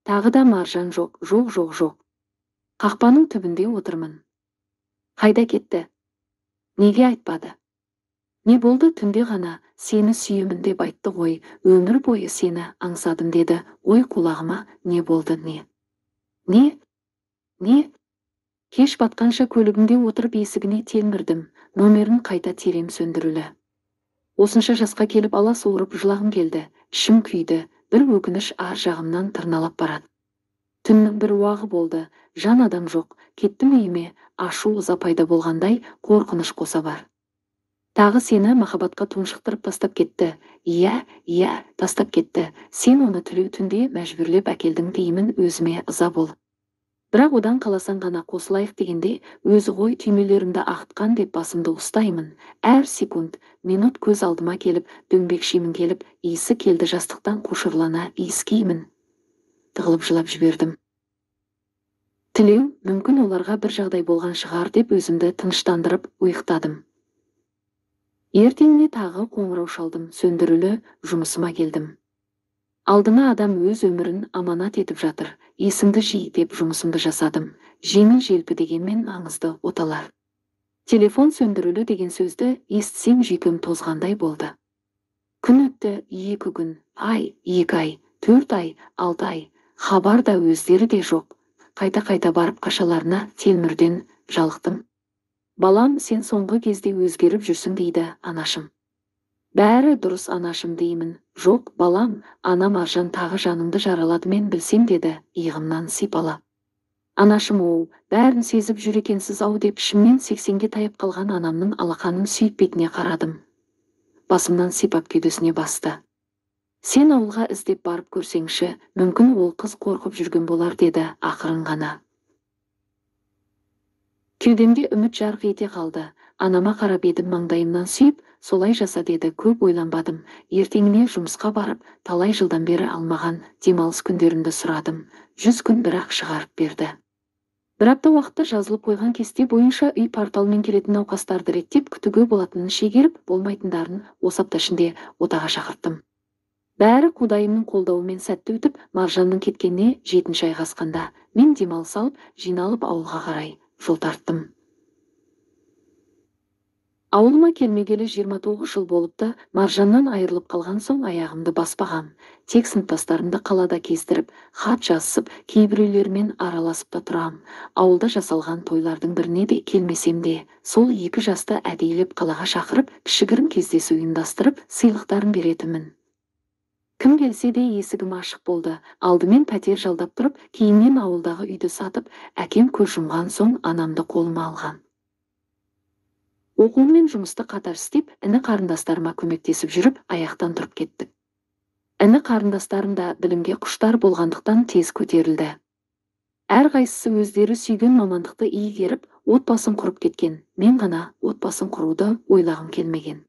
Тағы да Маржан жоқ, жоқ. Қақпаның түбінде отырмын. Қайда кетті? Неге айтпады? Не болды? Түнде ғана сені сүйемін деп айтты ғой, өмір бойы сені аңсадым деді. Ой, құлағыма не болды? Не? Кеш батқанша көлігімде отырып есігіне телмірдім. Номерін қайта терем сөндірілі. Осынша жасқа келіп ала суырып жылағым келді. Ішім күйді, бір өкініш ар жағымнан тырналап барады. Түннің бір уағы болды, жан адам жоқ. Кеттім үйіме, ашу ыза пайда болғандай қорқыныш қоса бар. Тағы сені махаббатқа тұншықтырып тастап кетті. Иә, тастап кетті. Сен оны түлеу түнде мәжбүрлеп әкелдің деймін өзіме ыза болып. Бірақ одан қаласан ғана қосылайық дегенде, өзі ғой түймелерімді ағытқан деп басымды ұстаймын. Әр секунд, минут көз алдыма келіп, дөңбекшимін келіп, иісі келді жастықтан қушырлана иіскеймін. Тығылып жылап жібердім. Тілеу, мүмкін оларға бір жағдай болған шығар деп өзімді тыныштандырып ұйықтадым. Ертеңіне тағы қоңырау шалдым, сөндірілі, жұмысыма келдім. Алдына адам өз өмірін аманат етіп жатыр. Есіңді жи деп жұмысымды жасадым. Жеңіл желпі дегенмен маңызды оталар. Телефон сөндірілі деген сөзді естісем жүйкем тозғандай болды. Күн өтті, 2 күн, ай, 2 ай, 4 ай, 6 ай. Хабар да өздері де жоқ. Қайта барып қашаларына телмірден жалықтым. Балам, сен соңғы кезде өзгеріп жүрсің дейді анашым. Бәрі дұрыс анашым деймін. Жоқ, балам, ана Маржан тағы жаныңды жаралады мен білсем деді, иығымнан сипалап. Анашым оу, бәрін сезіп жүр екенсіз ау деп ішімнен 80-ге таяп қалған анамның алақанын сүйіп бетіне қарадым. Басымнан сипап кеудесіне басты. Сен ауылға іздеп барып көрсеңші, мүмкін ол қыз қорқып жүрген болар деді ақырын ғана. Кеудемде үміт жарқ ете қалды. Анама қарап едім, маңдайымнан сүйіп, солай жаса деді, көп ойланбадым. Ертеңіне жұмысқа барып, талай жылдан бері алмаған демалыс күндерімді сұрадым. 100 күн бірақ шығарып берді. Бір апта уақытта жазылып қойған кесте бойынша үй порталмен келетін науқастарды реттеп күтуге болатынын шегеріп, болмайтындарын осы апта ішінде отаға шақырттым. Бәрі құдайымның қолдауымен сәтті өтіп, Маржанның кеткеніне 7-ші айға асқанда мен демалыс алып, жиналып ауылға қарай жол тарттым. Ауылыма келмегелі 29 жыл болыпты. Маржаннан айырылып қалған соң аяғымды баспағам. Тек сыныптастарымды қалада кездіріп, хат жазысып, кейбіреулермен араласып та тұрам. Ауылда жасалған тойлардың біріне де келмесем де, сол 2 жасты әдейілеп қалаға шақырып, кішігірім кездесу ұйымдастырып, сыйлықтарын беретінмін. Кім келсе де есігім ашық болды. Алдымен пәтер жалдап тұрып, кейіннен ауылдағы үйді сатып, әкем көз жұмған соң анамды қолыма алған. Оқуым мен жұмысты қатар істеп, іні қарындастарыма көмектесіп жүріп, аяқтан тұрып кеттік. Іні қарындастарым да білімге құштар болғандықтан тез көтерілді. Әрқайсысы өздері сүйген мамандықты игеріп, отбасын құрып кеткен. Мен ғана отбасын құруды ойлағым келмеген.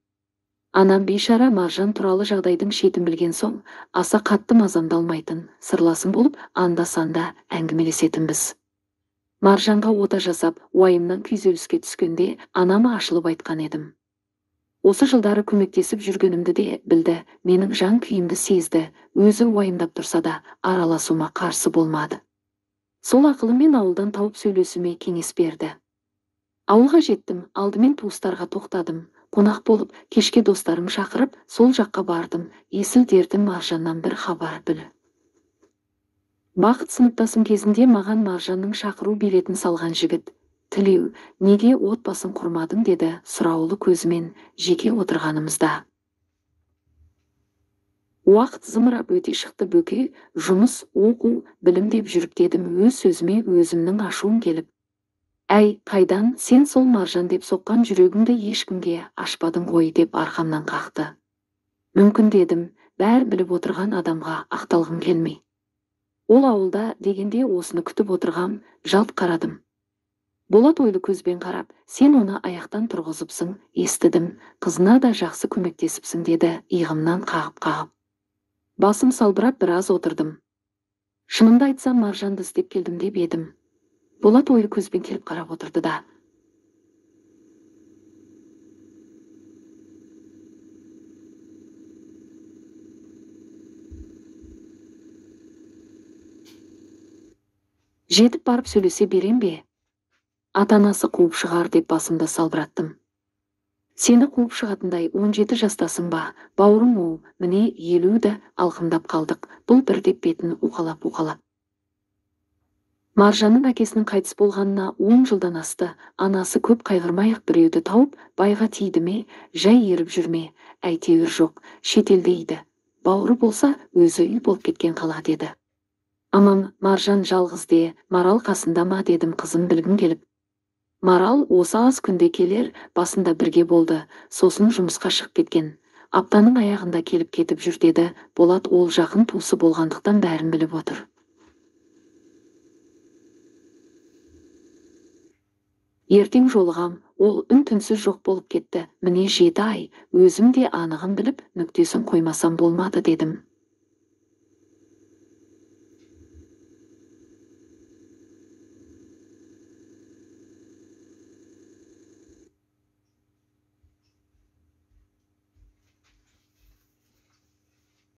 Анам бейшара Маржан туралы жағдайдың шетін білген соң, аса қатты мазамдалмайтын, сырласым болып, анда-санда әңгімелесетінбіз. Маржанға ота жасап, уайымнан күйзеліске түскенде анама ашылып айтқан едім. Осы жылдары көмектесіп жүргенімді де білді, менің жан күйімді сезді, өзі уайымдап тұрса да араласуыма қарсы болмады. Сол ақылымен ауылдан тауып сөйлесуіме кеңес берді. Ауылға жеттім, алдымен туыстарға тоқтадым. Қонақ болып, кешке достарым шақырып, сол жаққа бардым. Есіл дертім Маржаннан бір хабар біл. Бақыт сыныптасым кезінде маған Маржанның шақыру билетін салған жігіт. Тілеу, неге отбасын құрмадың деді сұраулы көзімен жеке отырғанымызда. Уақыт зымырап өте шықты бөке, жұмыс, оқу, білім деп жүріп дедім өз сөзіме өзімнің ашуым келіп. Әй, қайдан, сен сол Маржан деп соққан жүрегімді ешкімге ашпадың ғой деп арқамнан қақты. Мүмкін дедім, бәр біліп отырған адамға ақталғым келмей. Ол ауылда дегенде осыны күтіп отырғам, жалт қарадым. Болат ойлы көзбен қарап, сен оны аяқтан тұрғызыпсың, естідім, қызына да жақсы көмектесіпсің деді иығымнан қағып-қағып. Басым салбырап біраз отырдым. Шынымды айтсам Маржанды іздеп келдім деп едім. Болат ойлы көзбен келіп қарап отырды да. Жетіп барып сөйлесе берем бе? Ата-анасы қуып шығар деп басымды салбыраттым. Сені қуып шығатындай 17 жастасың ба? Бауырым ол, міне 50-ді алқымдап қалдық. Бұл бір деп бетін уқалап. Маржанның әкесінің қайтыс болғанына 10 жылдан асты. Анасы көп қайғырмайық біреуді тауып, байға тиді ме, жай еріп жүрме, әйтеуір жоқ, шетелдейді. Бауыры болса, өзі үй болып кеткен қала деді. Амам, Маржан жалғыз де, Марал қасында ма дедім қызым білгім келіп. Марал осы аз күнде келер, басында бірге болды, сосын жұмысқа шығып кеткен. Аптаның аяғында келіп кетіп жүр деді, Болат ол жақын туысы болғандықтан бәрін біліп отыр. Ертең жолығам, ол үн-түнсіз жоқ болып кетті. Міне 7 ай, өзім де анығын біліп, нүктесін қоймасам болмады дедім.